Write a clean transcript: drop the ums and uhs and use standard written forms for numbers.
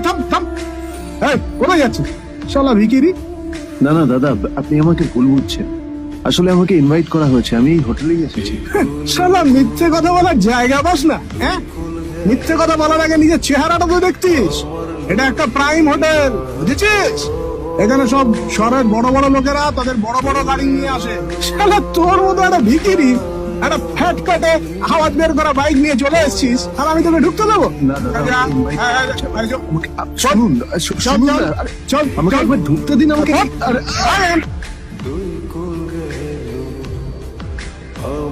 থাম থাম, এই কোথায় যাচ্ছিস শালা ভিখিরি? না না দাদা, আপনি আমাকে ভুল বুঝছেন। আসলে আমাকে ইনভাইট করা হয়েছে, আমি এই হোটেলেই এসেছি। শালা মিথ্যে কথা বলার জায়গা পাস না, হ্যাঁ? মিথ্যে কথা বলার আগে নিজের চেহারাটা তো দেখতিস। এটা একটা প্রাইম হোটেল, বুঝেছিস? এখানে সব শহরের বড় বড় লোকেরা তাদের বড় বড় গাড়ি নিয়ে আসে। শালা তোর মতো একটা ভিখিরি একটা ফ্যাট কাটে আওয়াজ বের করা বাইক নিয়ে চলে এসেছিস, আর আমি তোকে ঢুকতে দেবো? না দাদা, যা, invite এই যে, শুনুন, শুনুন না, আরে, চল আমাকে একবার ঢুকতে দিন আমাকে। আরে